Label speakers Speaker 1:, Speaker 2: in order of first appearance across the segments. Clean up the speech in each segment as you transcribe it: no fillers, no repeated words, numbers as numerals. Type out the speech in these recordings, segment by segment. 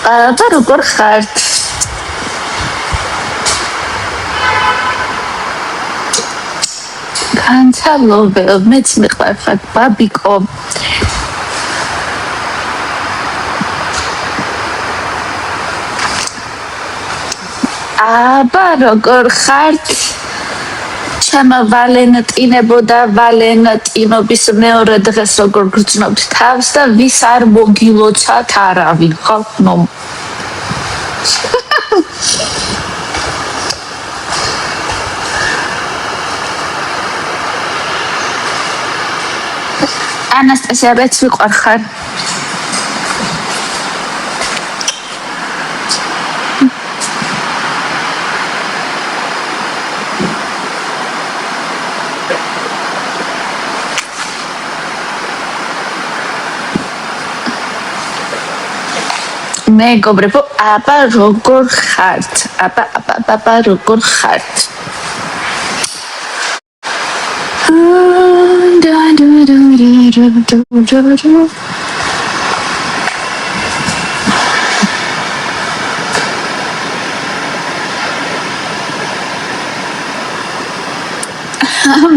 Speaker 1: აბა როგორ ხართ? განცალობელ, მეც მიყვარხარ, ბაბიკო. აბა როგორ ხართ? ჩემო ვალენტინებო და ვალენტინობის მეორე დღეს როგორ გრძნობთ თავს და ვის არ მოგილოცათ არავინ, ხო? ანასტასია, მეც ვიყვარხარ. მეგობრებო, აბა როგორ ხართ? აბა როგორ ხართ?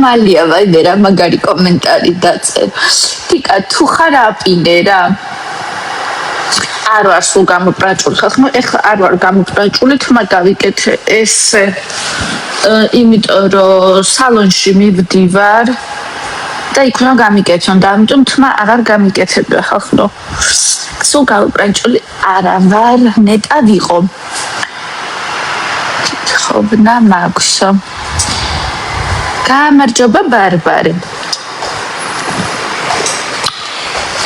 Speaker 1: მალია ვაიმე რა მაგარი კომენტარი დაწერ. თიკა თუ ხარ აპინე რა. არ ვარ სულ გამოპრაჭული ხალხო, ეხლა არ ვარ გამოპრაჭული, თმა დავიკეთე ესე. იმიტომ რომ სალონში მივდივარ და იქ რომ გამიკეთონ და ამიტომ თმა აღარ გამიკეთებია ხალხო. სულ გამოპრაჭული არა ვარ, ნეტა ვიყო. ხობნა მაქვს. გამარჯობა ბარბარე.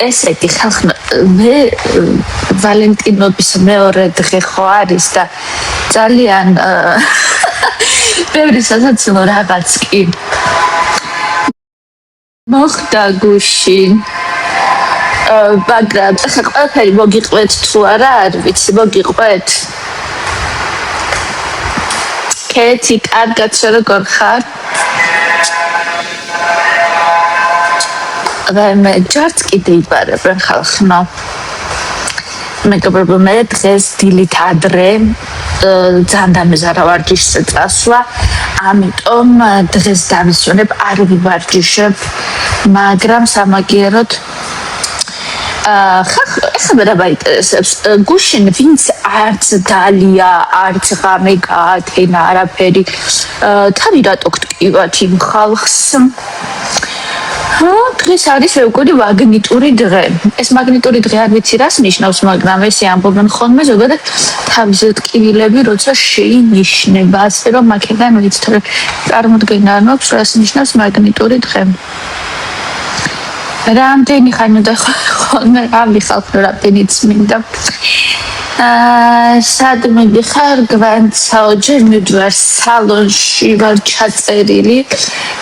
Speaker 1: ესეთი ხალხო, მე ვალენტინობის მეორე დღე ხო არის და ძალიან ბევრი სასაცილო რაღაც კი მოხდა გუშინ. მაგრამ ახლა ყველაფერი მოგიყვეთ თუ არა, არ ვიცი, მოგიყვეთ. კეთი, კარგად როგორ ხარ? მე ჯარც კიდე იბარებენ ხალხმა. მეგობრებო, მე დღეს დილით ადრე ძალიან დამეზარა ვარჯიშზე წასვლა, ამიტომ დღეს დავისვენებ, არ ვივარჯიშებ, მაგრამ სამაგიეროდ ეხლა მე რა მაინტერესებს, გუშინ ვინც არც დალია, არც ღამე გაათენა არაფერი, თავი რატო გტკივათ იმ ხალხს? დღეს არის უკვე მაგნიტური დღე. ეს მაგნიტური დღე არ ვიცი რას ნიშნავს, მაგრამ ესე ამბობენ ხოლმე ზოგადად თავისი ტკივილები როცა შეინიშნება, ასე რომ აქედან ვიცით რომ წარმოდგენა არ მაქვს რას ნიშნავს მაგნიტური დღე. რამდენი ხანი და ხოლმე ამი ხალხო რამდენიც მინდა. სად მიდიხარ? გვანცაო, ჯერ მივდივარ სალონში, ვარ ჩაწერილი,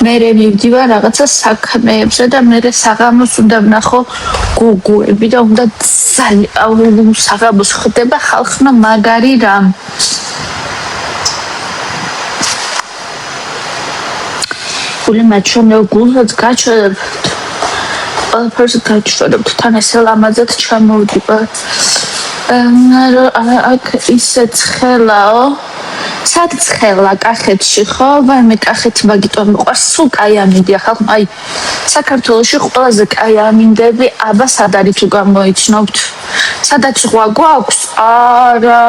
Speaker 1: მერე მივდივარ რაღაცა საქმეებზე და მერე საღამოს უნდა ვნახო გუგუები და უნდა ძალიან საღამოს ხდება ხალხმა მაგარი რამ. გული მაჩვენე გულსაც გაჩვენებთ, ყველაფერს გაჩვენებთ, თან ესე ლამაზად ჩამოვდივარ. აქ ისე ცხელაო, სად ცხელა? კახეთში ხო? ვაიმე კახეთი მაგიტომ მიყვარს, სულ კაი ამინდია ხალხო. აი საქართველოში ყველაზე კაი ამინდები, აბა სად არის თუ გამოიცნობთ? სადაც ზღვა გვაქვს? არა,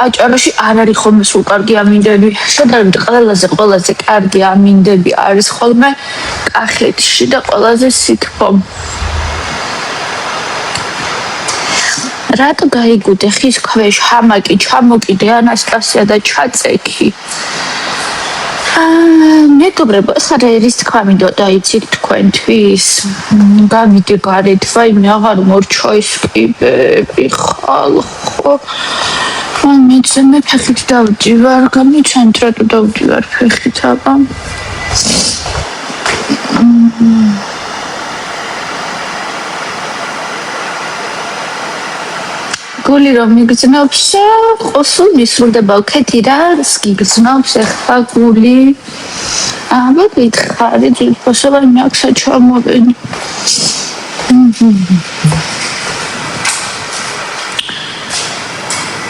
Speaker 1: აჭარაში არ არის ხოლმე სულ კარგი ამინდები. შედარებით ყველაზე კარგი ამინდები არის ხოლმე კახეთში და ყველაზე სითბო. რატო გაიგუდე ხის ქვეშ ჰამაკი, ჩამოკიდე ანასტასია და ჩაწექი. მეგობრებო, ახლა რის თქვა მინდო დაიცით თქვენთვის? გამიდე გარეთ, ვაიმე აღარ მორჩა ის კიბები ხალხო. მეც მე ფეხით დავდივარ, გამიცენტრა თუ დავდივარ ფეხით, აბა. გული რომ მიგზნობს, ყოსულ მისრულდება ქეთი რა, გიგზნობს ეხლა გული. აბა გითხარი, ძილფოსობა მეაქსა ჩამოვენი.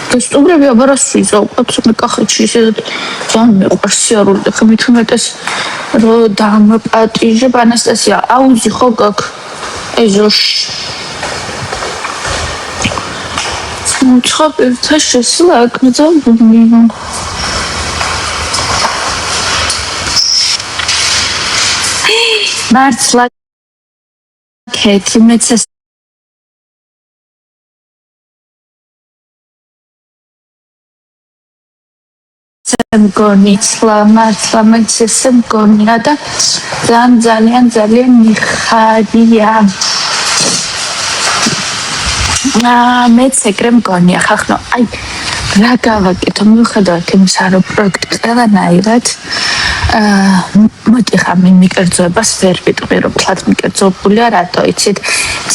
Speaker 1: გასტუმრები აბარას ვიზავყოთ კახეთში ისედაც ძალიან მეყვარს სიარული და ხმით უმეტეს რომ დამპატიჟებ ანასტასია აუზი ხო გაქ ეზოშ ცხობელთა შესლა აკრძალული მართლა კეთი მეცეს მგონი მართლა მეცეს მგონია და ძალიან მიხარია მეც ეგრე მგონია ხახნო აი რა გავაკეთო მიუხედავად იმისა რომ პროექტი ყველანაირად მოდი ხა მიკერძოებას ვერ ვიტყვი რომ თლად მიკერძოებულია რატო იცით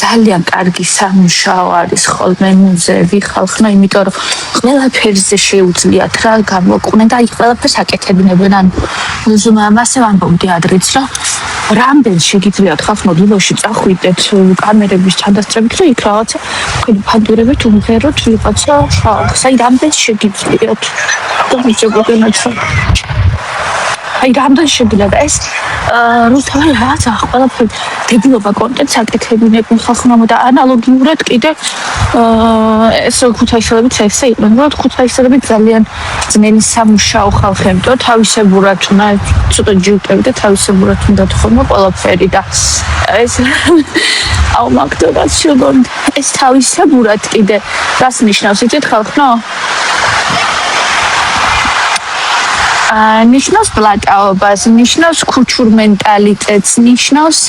Speaker 1: ძალიან კარგი სამუშაო არის ხოლმე მუზეები ხალხმა იმიტომ რომ ყველაფერზე შეუძლიათ რა გამოყვნენ და აი ყველაფერს აკეთებინებენ ანუ მასე ვამბობდი ადრეც რომ რამდენ შეგიძლიათ ხალხმა დილოში წახვიდეთ კამერების ჩადასწრებით რომ იქ რაღაცა ფანდურებით უმღეროთ ვიღაცა ხალხს აი რამდენ შეგიძლიათ დამიჭებოდენაც აი რამდენ შეგიძლიათ და ეს რუსთავი რაღაცა ყველაფერი დებილობა კონტენტს აკეთებინებენ ხალხმა და ანალოგიურად კიდე ეს ქუთაისელებიც ესე იყვნენ რომ ქუთაისელები ძალიან ძნელი სამუშაო ხალხი ამიტომ თავისებურად უნდა ცოტა ჯიუტები და თავისებურად უნდა თხოვნა ყველაფერი და ეს აუ მაგდონაც შეგონ ეს თავისებურად კიდე რას ნიშნავს იცით ხალხო ნიშნავს ბლატაობას, ნიშნავს ქუჩურ მენტალიტეტს, ნიშნავს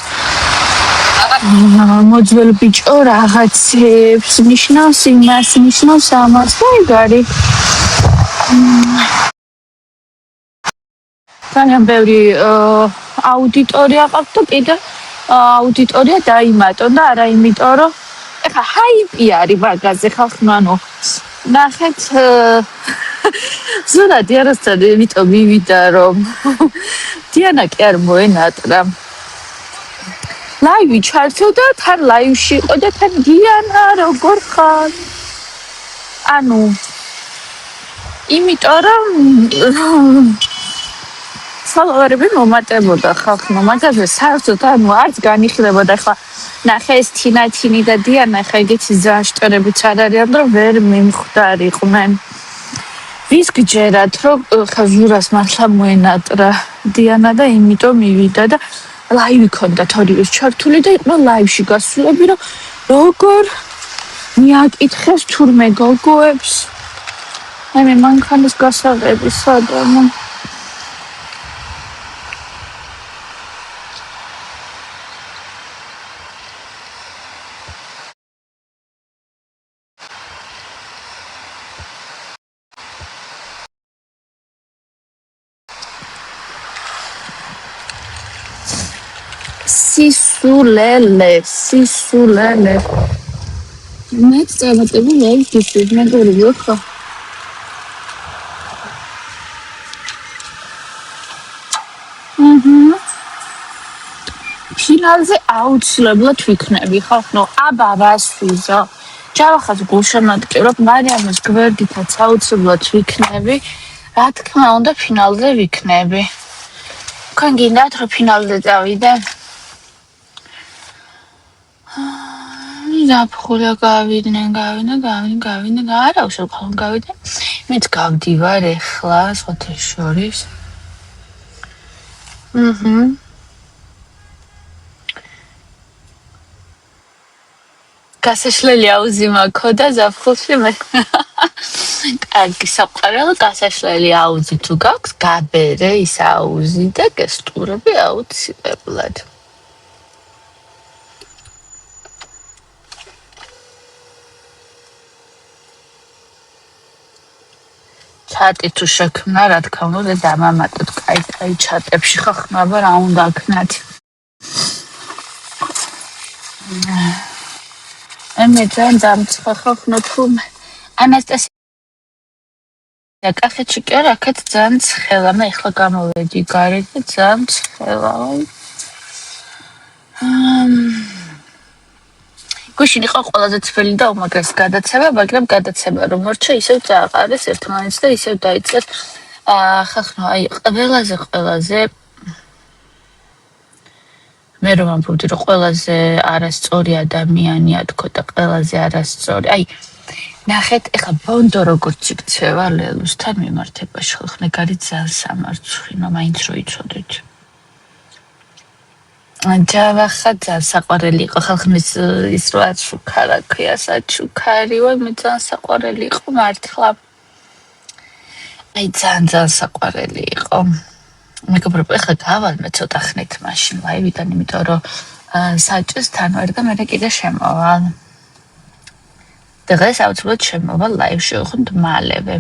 Speaker 1: მოძველ ბიჭო რაღაცებს, ნიშნავს იმას, ნიშნავს ამას, ვაიგარი. ძალიან ბევრი აუდიტორია ყავთ და კიდე აუდიტორია დაიმატო და არა იმიტომ რომ ეხა ჰაიპი არის მაგაზე ხალხმა ანუ ნახეთ ზურადი არასთან იმიტომ მივიდა რომ დიანა კი არ მოენატრა ლაივი ჩართო და თან ლაივში იყო და თან დიანა როგორ ხარ ანუ იმიტომ რომ ფოლოვერები მომატებოდა ხალხმა მაგაზე საერთოდ ანუ არც განიხილებოდა ხა ნახე ეს თინათინი და დიანა ხა იგეთი ზაშტერებიც არ არიან რომ ვერ მიმხვდარიყვნენ ვის გჯერათ რომ ხა ჟურას მართლა მოენატრა დიანა და იმიტომ მივიდა და ლაივი ქონდათ ორივეს ჩართული და იყო ლაივში გასულები რომ როგორ მიაკითხეს თურმე გოგოებს აი მე მანქანის გასაღები სადამო სისულელე მე წავატები ლაივში მეგობრები ხო ფინალზე აუცილებლად ვიქნები ხო აბა რას ვიზო ჯავახას გულშემატკივრობ მარიამის გვერდითაც აუცილებლად ვიქნები რა თქმა უნდა ფინალზე ვიქნები თქვენ გინდათ რომ ფინალზე წავიდე ზაფხულა გავიდნენ არა უშო გავიდნენ მეც გავდივარ ეხლა სხვათა შორის გასაშლელი აუზი მაქოდა ზაფხულში მე კარგი საყარელი გასაშლელი აუზი თუ გაქვს გაბერე ის აუზი და გესტურები აუცილებლად ჩატი თუ შექმნა რა თქმა უნდა დამამატოთ კაი ჩატებში ხო ხმაბა რა უნდა აქნათ მე ძალიან დამწუხა ხო თუ ანასტასია კახეთში კი არა აქეთ ძალიან ცხელა მე ახლა გამოვედი გარეთ და ძალიან ცხელა გუშინ იყო ყველაზე ცველი და უმაგრესი გადაცემა, მაგრამ გადაცემა რომ მორჩა, ისევ წააყარეს ერთმანეთს და ისევ დაიწყეს ხახნო, აი ყველაზე მე რომ ამბობდი რომ ყველაზე არასწორი ადამიანია თქო და ყველაზე არასწორი. აი ნახეთ, ეხა ბონდო როგორც იქცევა ლელუსთან მიმართებაში, ხალხნე გარი ძალიან სამარცხვინო, მაინც რო იცოდეთ. ჯავახა ძალიან საყვარელი იყო ხალხნის ის რო აჩუქარა ქვია საჩუქარი ვای მე ძალიან საყვარელი იყო მართლა აი ძალიან საყვარელი იყო მეგობრებო ეხლა გავალ მე ცოტა ხნით მაშინ ლაივიდან იმიტომ რომ საჭის თან ვერ და მე კიდე შემოვალ დღეს აუცილებლად შემოვალ ლაივში ხუნთ მალევე